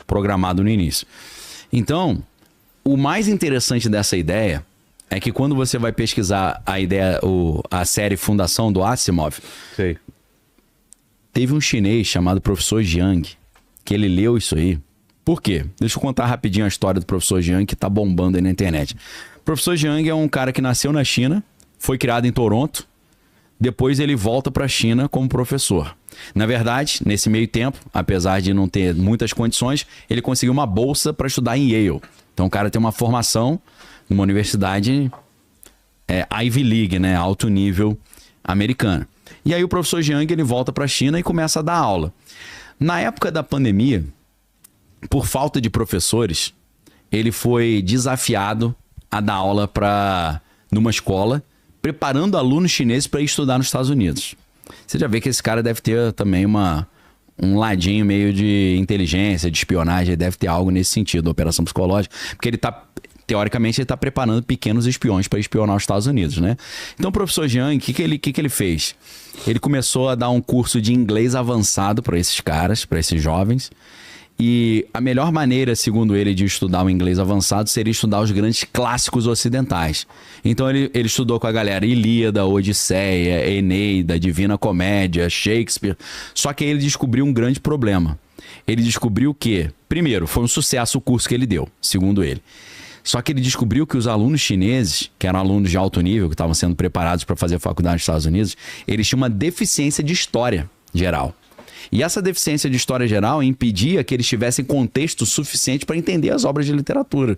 programado no início. Então, o mais interessante dessa ideia é que quando você vai pesquisar a ideia, a série Fundação do Asimov, Sei. teve um chinês chamado professor Jiang, que ele leu isso aí. Por quê? Deixa eu contar rapidinho a história do professor Jiang, que tá bombando aí na internet. O professor Jiang é um cara que nasceu na China, foi criado em Toronto, depois ele volta para a China como professor. Na verdade, nesse meio tempo, apesar de não ter muitas condições, ele conseguiu uma bolsa para estudar em Yale. Então o cara tem uma formação numa universidade Ivy League, né, alto nível americana. E aí o professor Jiang ele volta para a China e começa a dar aula. Na época da pandemia, por falta de professores, ele foi desafiado a dar aula numa escola, preparando alunos chineses para ir estudar nos Estados Unidos. Você já vê que esse cara deve ter também um ladinho meio de inteligência, de espionagem, ele deve ter algo nesse sentido, operação psicológica, porque teoricamente ele está preparando pequenos espiões para espionar os Estados Unidos, né? Então o professor Jiang, o que ele fez? Ele começou a dar um curso de inglês avançado para esses caras, para esses jovens. E a melhor maneira, segundo ele, de estudar o inglês avançado seria estudar os grandes clássicos ocidentais. Então ele estudou com a galera Ilíada, Odisseia, Eneida, Divina Comédia, Shakespeare. Só que aí ele descobriu um grande problema. Ele descobriu que, primeiro, foi um sucesso o curso que ele deu, segundo ele. Só que ele descobriu que os alunos chineses, que eram alunos de alto nível, que estavam sendo preparados para fazer faculdade nos Estados Unidos, eles tinham uma deficiência de história geral. E essa deficiência de história geral impedia que eles tivessem contexto suficiente para entender as obras de literatura.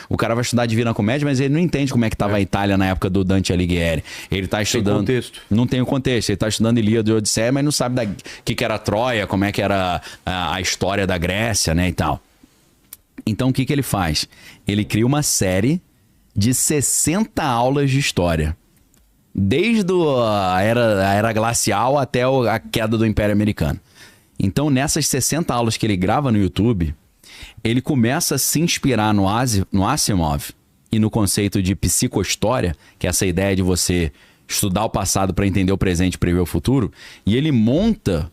O cara vai estudar Divina Comédia, mas ele não entende como é que estava a Itália na época do Dante Alighieri. Ele está estudando... Tem contexto. Não tem o contexto. Ele está estudando Ilíada e Odisseia, mas não sabe o que era Troia, como é que era a história da Grécia, né, e tal. Então o que ele faz? Ele cria uma série de 60 aulas de história. Desde a era glacial até a queda do Império Americano. Então, nessas 60 aulas que ele grava no YouTube, ele começa a se inspirar no Asimov e no conceito de psicohistória, que é essa ideia de você estudar o passado para entender o presente e prever o futuro, e ele monta,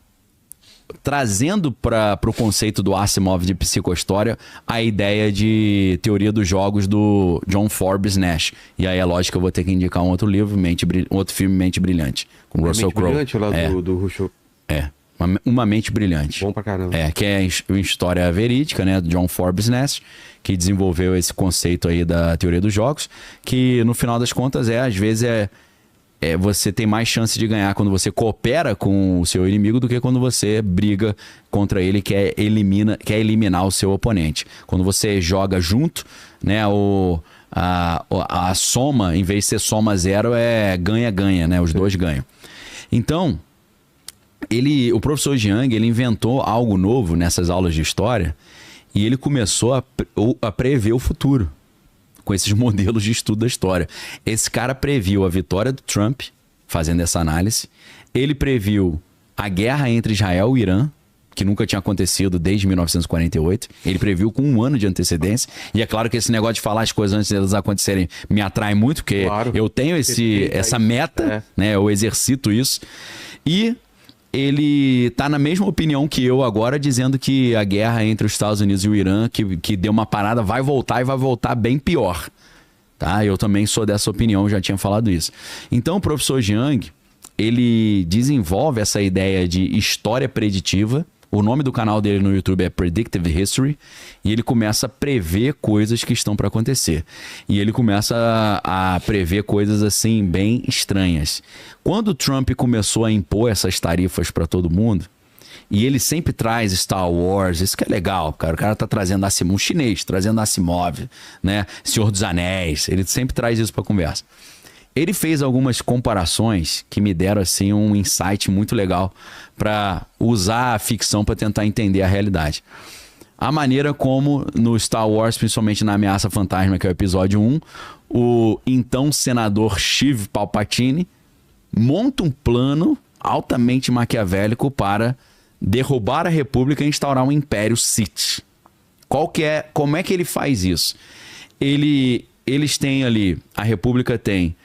trazendo para o conceito do Asimov de psicohistória, a ideia de teoria dos jogos do John Forbes Nash. E aí é lógico que eu vou ter que indicar um outro livro, outro filme, Mente Brilhante, com Russell Crowe. Mente Brilhante, lá do Russell. Uma Mente Brilhante. Bom pra caramba. Que é uma história verídica, né, do John Forbes Nash, que desenvolveu esse conceito aí da teoria dos jogos, que no final das contas às vezes você tem mais chance de ganhar quando você coopera com o seu inimigo do que quando você briga contra ele, quer eliminar o seu oponente. Quando você joga junto, né, a soma, em vez de ser soma zero, é ganha-ganha, né? Os dois ganham. Então, o professor Jiang, ele inventou algo novo nessas aulas de história e ele começou a prever o futuro com esses modelos de estudo da história. Esse cara previu a vitória do Trump, fazendo essa análise. Ele previu a guerra entre Israel e Irã, que nunca tinha acontecido desde 1948. Ele previu com 1 ano de antecedência. E é claro que esse negócio de falar as coisas antes delas acontecerem me atrai muito, porque eu tenho essa meta, né? Eu exercito isso. E ele tá na mesma opinião que eu agora, dizendo que a guerra entre os Estados Unidos e o Irã, que deu uma parada, vai voltar e vai voltar bem pior. Tá? Eu também sou dessa opinião, já tinha falado isso. Então o professor Jiang, ele desenvolve essa ideia de história preditiva. O nome do canal dele no YouTube é Predictive History, e ele começa a prever coisas que estão para acontecer. E ele começa a prever coisas assim bem estranhas. Quando o Trump começou a impor essas tarifas para todo mundo, e ele sempre traz Star Wars, isso que é legal, cara. O cara tá trazendo um chinês, trazendo Asimov, né? Senhor dos Anéis, ele sempre traz isso para conversa. Ele fez algumas comparações que me deram assim um insight muito legal para usar a ficção para tentar entender a realidade. A maneira como no Star Wars, principalmente na Ameaça Fantasma, que é o episódio 1, o então senador Sheev Palpatine monta um plano altamente maquiavélico para derrubar a República e instaurar um Império Sith. Como é que ele faz isso? Eles têm ali, a República tem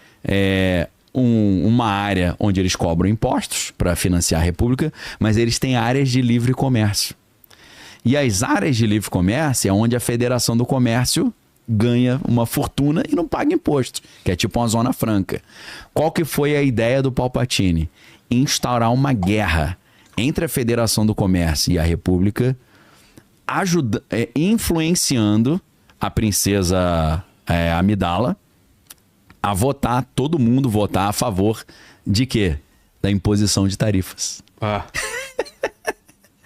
uma área onde eles cobram impostos para financiar a República, mas eles têm áreas de livre comércio. E as áreas de livre comércio é onde a Federação do Comércio ganha uma fortuna e não paga imposto, que é tipo uma zona franca. Qual que foi a ideia do Palpatine? Instaurar uma guerra entre a Federação do Comércio e a República, influenciando a princesa Amidala a votar, todo mundo votar a favor de quê? Da imposição de tarifas.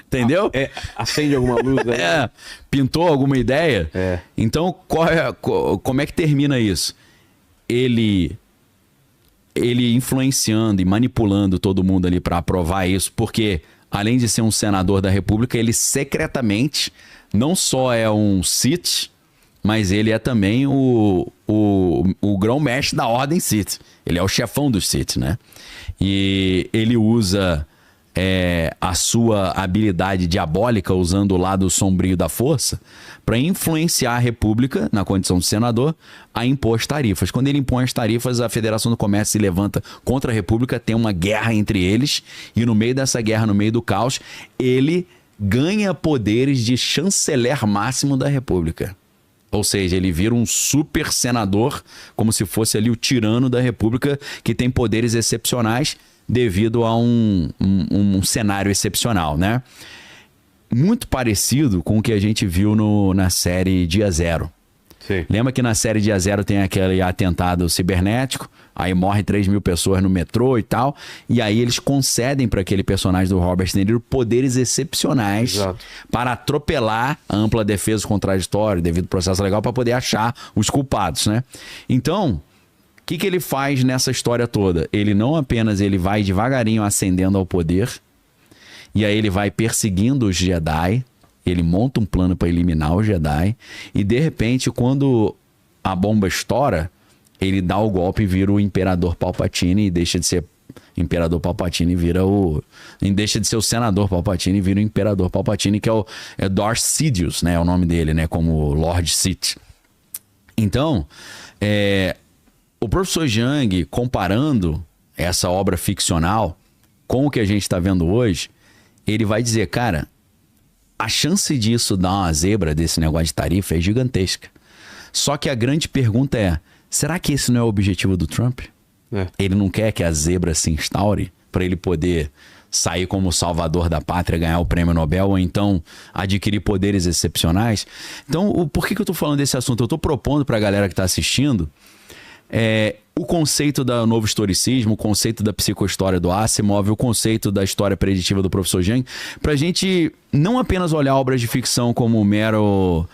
Entendeu? Acende alguma luz aí? Pintou alguma ideia? Então, como é que termina isso? Ele influenciando e manipulando todo mundo ali para aprovar isso, porque além de ser um senador da República, ele secretamente não só é um Sith, mas ele é também o grão-mestre da Ordem Sith. Ele é o chefão dos Sith, né? E ele usa a sua habilidade diabólica, usando o lado sombrio da força, para influenciar a República, na condição de senador, a impor as tarifas. Quando ele impõe as tarifas, a Federação do Comércio se levanta contra a República, tem uma guerra entre eles, e no meio dessa guerra, no meio do caos, ele ganha poderes de chanceler máximo da República. Ou seja, ele vira um super senador, como se fosse ali o tirano da República, que tem poderes excepcionais devido a um cenário excepcional, né? Muito parecido com o que a gente viu na série Dia Zero. Sim. Lembra que na série Dia Zero tem aquele atentado cibernético, aí morre 3.000 pessoas no metrô e tal, e aí eles concedem para aquele personagem do Robert De Niro poderes excepcionais. Exato. Para atropelar a ampla defesa contraditória devido ao processo legal para poder achar os culpados, né? Então, o que ele faz nessa história toda? Ele não apenas vai devagarinho ascendendo ao poder, e aí ele vai perseguindo os Jedi, ele monta um plano para eliminar os Jedi, e de repente, quando a bomba estoura, ele dá o golpe e vira o Imperador Palpatine, e deixa de ser Imperador Palpatine, deixa de ser o Senador Palpatine e vira o Imperador Palpatine, que é Darth Sidious, né? É o nome dele, né? Como Lord Sith. Então, o professor Jiang, comparando essa obra ficcional com o que a gente está vendo hoje, ele vai dizer, cara, a chance disso dar uma zebra desse negócio de tarifa é gigantesca. Só que a grande pergunta é, será que esse não é o objetivo do Trump? Ele não quer que a zebra se instaure para ele poder sair como salvador da pátria, ganhar o prêmio Nobel, ou então adquirir poderes excepcionais? Então, por que eu estou falando desse assunto? Eu estou propondo para a galera que está assistindo o conceito do novo historicismo, o conceito da psicohistória do Asimov, o conceito da história preditiva do professor Jiang, para a gente não apenas olhar obras de ficção como mero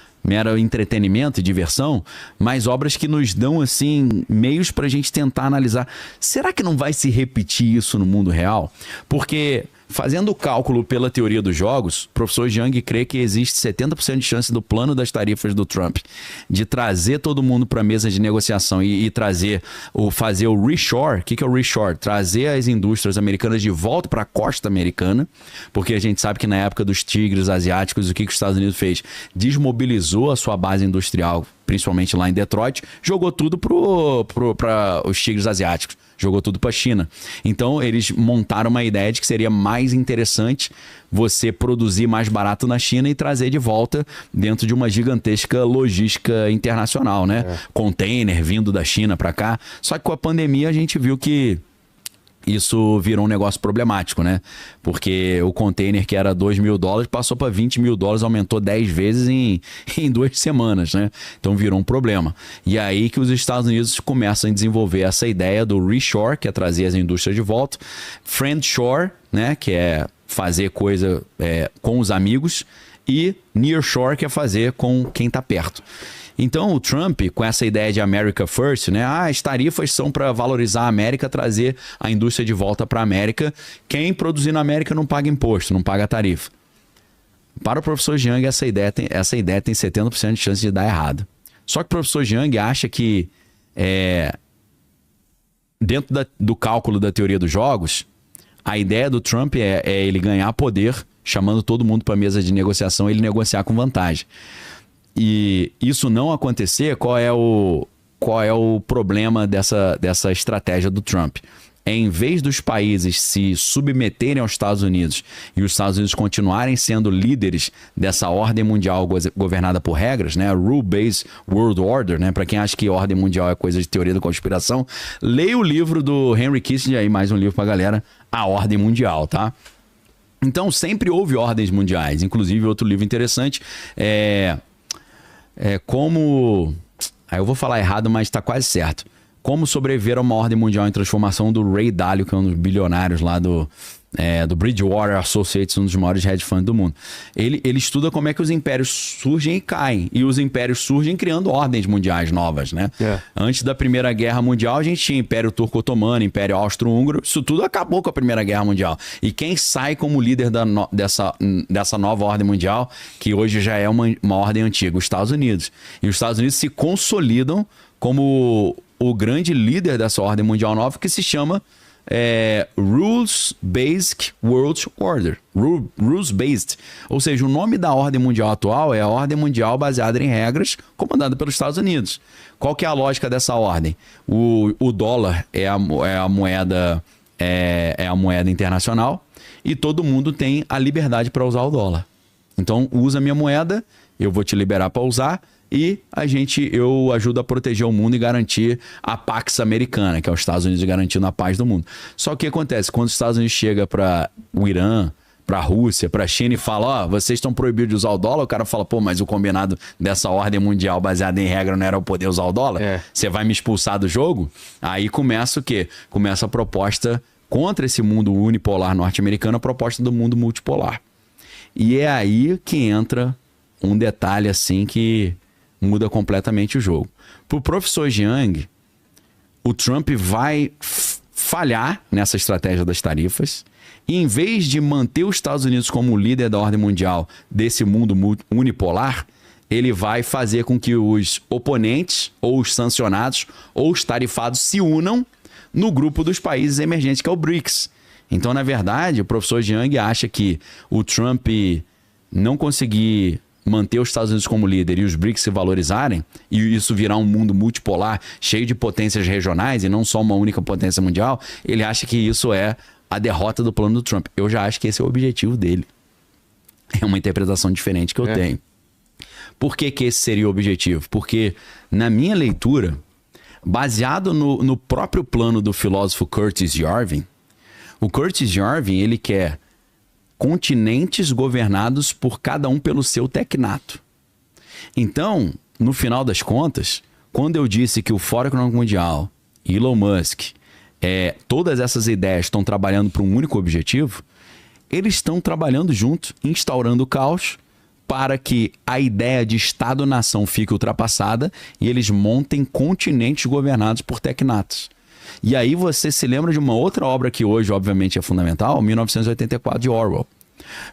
entretenimento e diversão, mas obras que nos dão, assim, meios para a gente tentar analisar. Será que não vai se repetir isso no mundo real? Porque, fazendo o cálculo pela teoria dos jogos, o professor Jiang crê que existe 70% de chance do plano das tarifas do Trump de trazer todo mundo para a mesa de negociação e fazer o reshore. O que é o reshore? Trazer as indústrias americanas de volta para a costa americana, porque a gente sabe que na época dos tigres asiáticos, o que os Estados Unidos fez? Desmobilizou a sua base industrial, principalmente lá em Detroit, jogou tudo para os tigres asiáticos, jogou tudo para a China. Então eles montaram uma ideia de que seria mais interessante você produzir mais barato na China e trazer de volta dentro de uma gigantesca logística internacional, né? Container vindo da China para cá. Só que com a pandemia a gente viu que isso virou um negócio problemático, né? Porque o container que era $2.000 passou para $20.000, aumentou 10 vezes em 2 semanas, né? Então virou um problema. E aí que os Estados Unidos começam a desenvolver essa ideia do reshore, que é trazer as indústrias de volta, friendshore, né? Que é fazer coisa com os amigos, e nearshore, que é fazer com quem está perto. Então o Trump, com essa ideia de America First, né? As tarifas são para valorizar a América, trazer a indústria de volta para a América. Quem produzir na América não paga imposto, não paga tarifa. Para o professor Jiang, essa ideia tem 70% de chance de dar errado. Só que o professor Jiang acha que, dentro do cálculo da teoria dos jogos, a ideia do Trump é ele ganhar poder, chamando todo mundo para a mesa de negociação, ele negociar com vantagem. E isso não acontecer, qual é o problema dessa estratégia do Trump? em vez dos países se submeterem aos Estados Unidos e os Estados Unidos continuarem sendo líderes dessa ordem mundial governada por regras, né? Rule-Based World Order, né? Para quem acha que ordem mundial é coisa de teoria da conspiração, leia o livro do Henry Kissinger, aí mais um livro pra galera, A Ordem Mundial, tá? Então, sempre houve ordens mundiais. Inclusive, outro livro interessante é como... Aí eu vou falar errado, mas tá quase certo. Como sobreviver a uma ordem mundial em transformação, do Ray Dalio, que é um dos bilionários lá do Bridgewater Associates, um dos maiores hedge funds do mundo. Ele estuda como é que os impérios surgem e caem. E os impérios surgem criando ordens mundiais novas, né? Antes da Primeira Guerra Mundial, a gente tinha Império Turco-Otomano, Império Austro-Húngaro. Isso tudo acabou com a Primeira Guerra Mundial. E quem sai como líder dessa nova ordem mundial, que hoje já é uma ordem antiga? Os Estados Unidos. E os Estados Unidos se consolidam como o grande líder dessa ordem mundial nova, que se chama Rules-Based World Order. Rules-Based. Ou seja, o nome da ordem mundial atual é a ordem mundial baseada em regras, comandada pelos Estados Unidos. Qual que é a lógica dessa ordem? O dólar é a moeda internacional e todo mundo tem a liberdade para usar o dólar. Então, usa a minha moeda, eu vou te liberar para usar, e eu ajudo a proteger o mundo e garantir a Pax Americana, que é os Estados Unidos garantindo a paz do mundo. Só que o que acontece? Quando os Estados Unidos chega para o Irã, para a Rússia, para a China e fala, vocês estão proibidos de usar o dólar, o cara fala, mas o combinado dessa ordem mundial baseada em regra não era eu poder usar o dólar? Você vai me expulsar do jogo? Aí começa o quê? Começa a proposta contra esse mundo unipolar norte-americano, a proposta do mundo multipolar. E é aí que entra um detalhe assim que muda completamente o jogo. Para o professor Jiang, o Trump vai falhar nessa estratégia das tarifas e, em vez de manter os Estados Unidos como líder da ordem mundial desse mundo unipolar, ele vai fazer com que os oponentes, ou os sancionados, ou os tarifados se unam no grupo dos países emergentes, que é o BRICS. Então, na verdade, o professor Jiang acha que o Trump não conseguir manter os Estados Unidos como líder e os BRICS se valorizarem, e isso virar um mundo multipolar, cheio de potências regionais e não só uma única potência mundial, ele acha que isso é a derrota do plano do Trump. Eu já acho que esse é o objetivo dele. É uma interpretação diferente que eu tenho. Por que esse seria o objetivo? Porque, na minha leitura, baseado no próprio plano do filósofo Curtis Yarvin, o Curtis Yarvin, ele quer continentes governados por cada um pelo seu tecnato. Então, no final das contas, quando eu disse que o Fórum Econômico Mundial, Elon Musk, todas essas ideias estão trabalhando para um único objetivo, eles estão trabalhando junto, instaurando o caos, para que a ideia de Estado-nação fique ultrapassada e eles montem continentes governados por tecnatos. E aí você se lembra de uma outra obra que hoje, obviamente, é fundamental, 1984, de Orwell.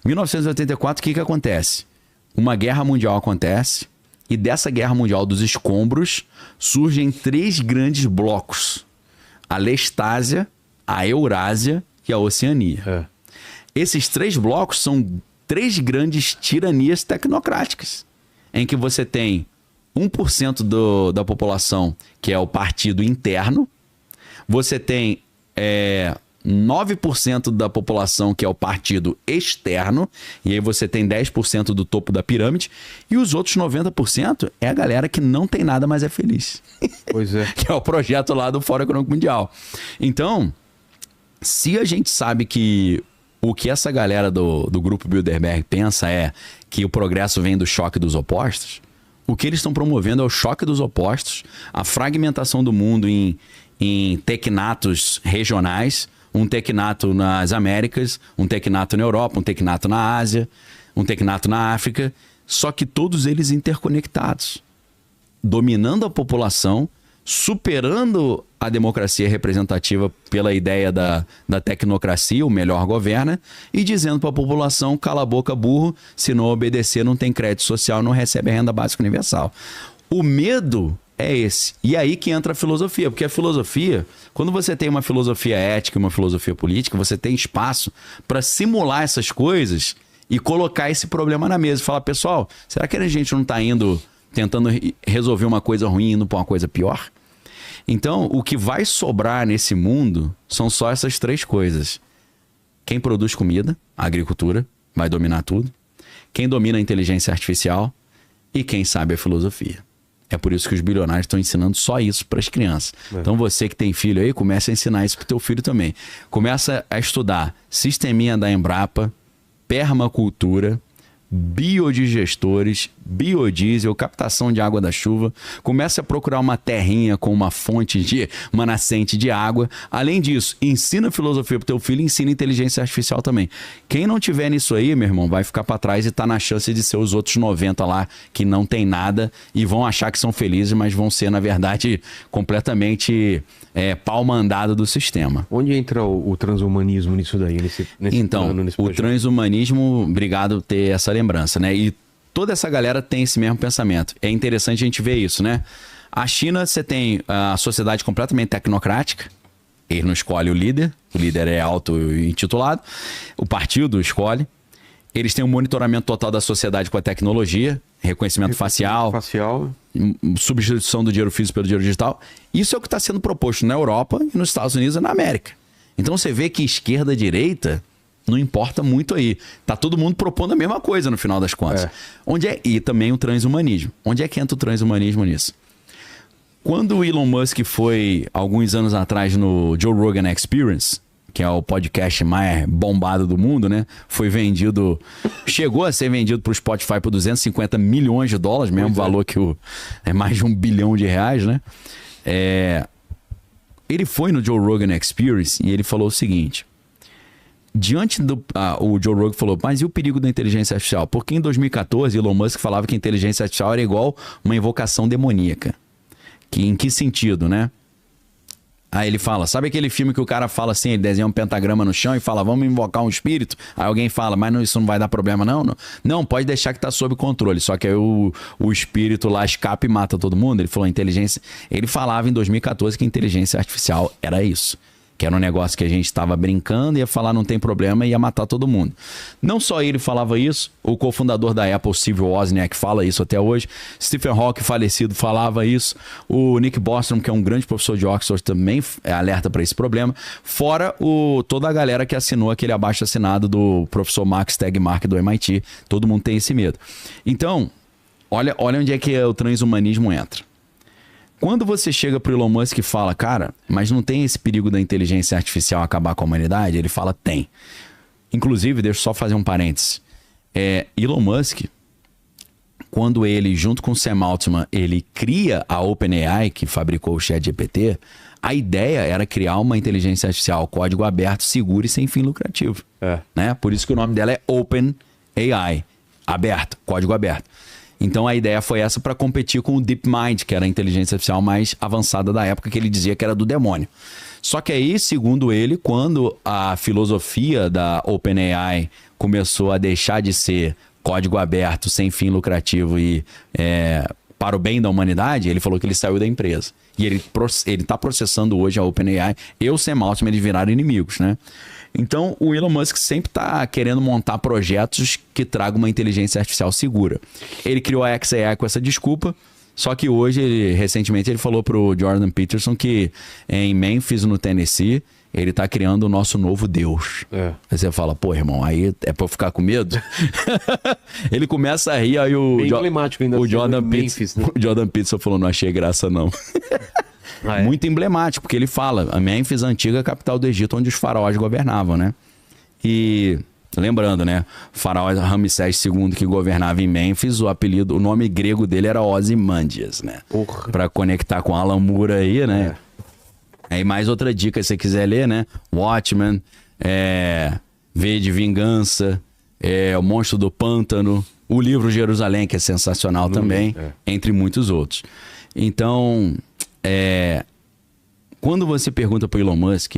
1984, o que acontece? Uma guerra mundial acontece, e dessa guerra mundial dos escombros surgem 3 grandes blocos: a Lestásia, a Eurásia e a Oceania. Esses 3 blocos são 3 grandes tiranias tecnocráticas, em que você tem 1% da população, que é o partido interno, você tem 9% da população, que é o partido externo, e aí você tem 10% do topo da pirâmide, e os outros 90% é a galera que não tem nada, mas é feliz. Pois é. Que é o projeto lá do Fórum Econômico Mundial. Então, se a gente sabe que o que essa galera do grupo Bilderberg pensa é que o progresso vem do choque dos opostos, o que eles estão promovendo é o choque dos opostos, a fragmentação do mundo em tecnatos regionais, um tecnato nas Américas, um tecnato na Europa, um tecnato na Ásia, um tecnato na África, só que todos eles interconectados, dominando a população, superando a democracia representativa pela ideia da tecnocracia, o melhor governa, e dizendo para a população, cala a boca, burro, se não obedecer não tem crédito social, não recebe a renda básica universal. O medo é esse. E aí que entra a filosofia, porque a filosofia, quando você tem uma filosofia ética e uma filosofia política, você tem espaço para simular essas coisas e colocar esse problema na mesa e falar, pessoal, será que a gente não está tentando resolver uma coisa ruim indo para uma coisa pior? Então, o que vai sobrar nesse mundo são só essas 3 coisas. Quem produz comida, a agricultura, vai dominar tudo. Quem domina a inteligência artificial e quem sabe a filosofia. É por isso que os bilionários estão ensinando só isso para as crianças. Então você que tem filho aí, começa a ensinar isso para o teu filho também. Começa a estudar sisteminha da Embrapa, permacultura, biodigestores, biodiesel, captação de água da chuva. Começa a procurar uma terrinha com uma uma nascente de água. Além disso, ensina filosofia pro teu filho e ensina inteligência artificial também. Quem não tiver nisso aí, meu irmão, vai ficar para trás e tá na chance de ser os outros 90 lá que não tem nada e vão achar que são felizes, mas vão ser, na verdade, completamente pau mandado do sistema. Onde entra o transhumanismo nisso daí? Então, o transhumanismo, obrigado por ter essa lembrança, né? E toda essa galera tem esse mesmo pensamento. É interessante a gente ver isso, né? A China, você tem a sociedade completamente tecnocrática. Ele não escolhe o líder é auto-intitulado. O partido escolhe. Eles têm um monitoramento total da sociedade com a tecnologia, reconhecimento facial, substituição do dinheiro físico pelo dinheiro digital. Isso é o que está sendo proposto na Europa e nos Estados Unidos e na América. Então você vê que esquerda e direita não importa muito aí. Tá todo mundo propondo a mesma coisa no final das contas. E também o transhumanismo. Onde é que entra o transhumanismo nisso? Quando o Elon Musk foi, alguns anos atrás, no Joe Rogan Experience, que é o podcast mais bombado do mundo, né? Foi vendido... Chegou a ser vendido para o Spotify por 250 milhões de dólares, mesmo valor que é mais de R$1 bilhão, né? Ele foi no Joe Rogan Experience e ele falou o seguinte... o Joe Rogan falou, mas e o perigo da inteligência artificial? Porque em 2014, Elon Musk falava que a inteligência artificial era igual uma invocação demoníaca. Em que sentido, né? Aí ele fala, sabe aquele filme que o cara fala assim, ele desenha um pentagrama no chão e fala, vamos invocar um espírito? Aí alguém fala, mas isso não vai dar problema não? Não, pode deixar que tá sob controle. Só que aí o espírito lá escapa e mata todo mundo. Ele falou, ele falava em 2014 que a inteligência artificial era isso. Que era um negócio que a gente estava brincando, ia falar não tem problema e ia matar todo mundo. Não só ele falava isso, o cofundador da Apple, Steve Wozniak, fala isso até hoje. Stephen Hawking, falecido, falava isso. O Nick Bostrom, que é um grande professor de Oxford, também alerta para esse problema. Fora toda a galera que assinou aquele abaixo-assinado do professor Max Tegmark do MIT. Todo mundo tem esse medo. Então, olha onde é que o transhumanismo entra. Quando você chega pro Elon Musk e fala, cara, mas não tem esse perigo da inteligência artificial acabar com a humanidade? Ele fala, tem. Inclusive, deixa eu só fazer um parênteses. Elon Musk, quando ele, junto com o Sam Altman, ele cria a OpenAI, que fabricou o ChatGPT, a ideia era criar uma inteligência artificial, código aberto, seguro e sem fim lucrativo. Né? Por isso que o nome dela é OpenAI, aberto, código aberto. Então a ideia foi essa para competir com o DeepMind, que era a inteligência artificial mais avançada da época, que ele dizia que era do demônio. Só que aí, segundo ele, quando a filosofia da OpenAI começou a deixar de ser código aberto, sem fim lucrativo e para o bem da humanidade, ele falou que ele saiu da empresa. E ele está processando hoje a OpenAI e o Sam Altman, eles viraram inimigos, né? Então, o Elon Musk sempre está querendo montar projetos que tragam uma inteligência artificial segura. Ele criou a xAI com essa desculpa, só que hoje, recentemente, ele falou para o Jordan Peterson que em Memphis, no Tennessee, ele está criando o nosso novo Deus. Aí você fala, pô, irmão, aí é para eu ficar com medo? Ele começa a rir, aí emblemático ainda o Jordan Peterson, né? O Jordan Peterson falou, não achei graça não. Muito emblemático, porque ele fala, a Memphis, a antiga capital do Egito, onde os faraós governavam, né? E lembrando, né? O faraó Ramsés II, que governava em Memphis, o nome grego dele era Ozymandias, né? Para conectar com Alan Moore aí, né? Aí mais outra dica, se você quiser ler, né? Watchmen, V de Vingança, O Monstro do Pântano, o livro Jerusalém, que é sensacional também, entre muitos outros. Então, quando você pergunta para Elon Musk,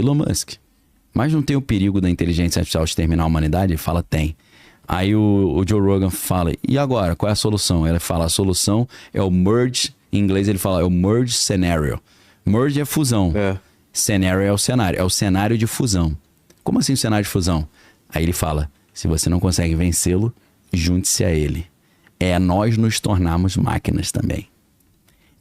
mas não tem o perigo da inteligência artificial exterminar a humanidade? Ele fala, tem. Aí o Joe Rogan fala, e agora, qual é a solução? Ele fala, a solução é o merge, em inglês ele fala, é o merge scenario. Merge é fusão. Scenario é o cenário de fusão. Como assim o cenário de fusão? Aí ele fala, se você não consegue vencê-lo, junte-se a ele. Nós nos tornarmos máquinas também.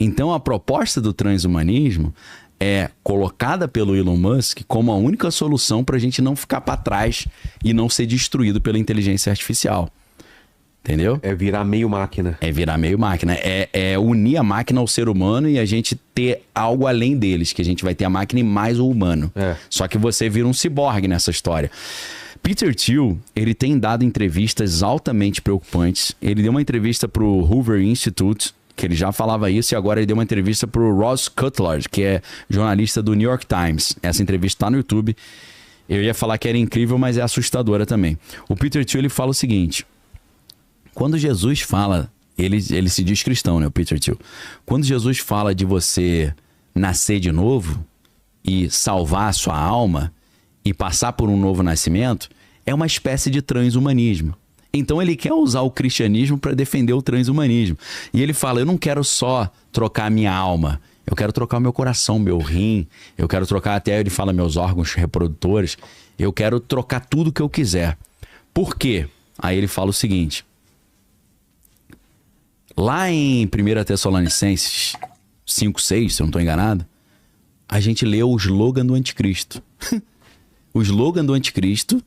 Então a proposta do transhumanismo é colocada pelo Elon Musk como a única solução para a gente não ficar para trás e não ser destruído pela inteligência artificial. Entendeu? É virar meio máquina. É virar meio máquina. É unir a máquina ao ser humano e a gente ter algo além deles, que a gente vai ter a máquina e mais o humano. Só que você vira um ciborgue nessa história. Peter Thiel, ele tem dado entrevistas altamente preocupantes. Ele deu uma entrevista para o Hoover Institute, que ele já falava isso, e agora ele deu uma entrevista para o Ross Cutler, que é jornalista do New York Times. Essa entrevista está no YouTube. Eu ia falar que era incrível, mas é assustadora também. O Peter Thiel, ele fala o seguinte: quando Jesus fala, ele se diz cristão, né, o Peter Thiel. Quando Jesus fala de você nascer de novo e salvar a sua alma e passar por um novo nascimento, é uma espécie de transhumanismo. Então ele quer usar o cristianismo para defender o transhumanismo. E ele fala, eu não quero só trocar a minha alma, eu quero trocar o meu coração, meu rim, eu quero trocar até, ele fala, meus órgãos reprodutores, eu quero trocar tudo que eu quiser. Por quê? Aí ele fala o seguinte: lá em 1 Tessalonicenses 5:6, se eu não estou enganado, a gente lê o slogan do anticristo. O slogan do anticristo,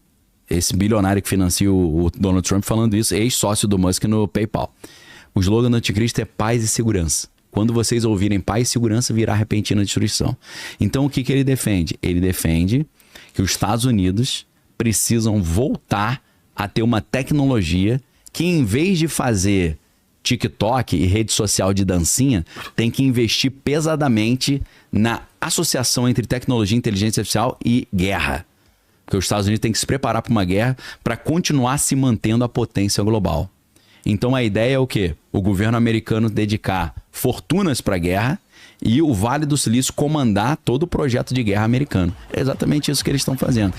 esse bilionário que financia o Donald Trump falando isso, ex-sócio do Musk no PayPal. O slogan do anticristo é paz e segurança. Quando vocês ouvirem paz e segurança, virá repentina destruição. Então o que ele defende? Ele defende que os Estados Unidos precisam voltar a ter uma tecnologia que, em vez de fazer TikTok e rede social de dancinha, tem que investir pesadamente na associação entre tecnologia, inteligência artificial e guerra. Porque os Estados Unidos têm que se preparar para uma guerra para continuar se mantendo a potência global. Então a ideia é o quê? O governo americano dedicar fortunas para a guerra e o Vale do Silício comandar todo o projeto de guerra americano. É exatamente isso que eles estão fazendo.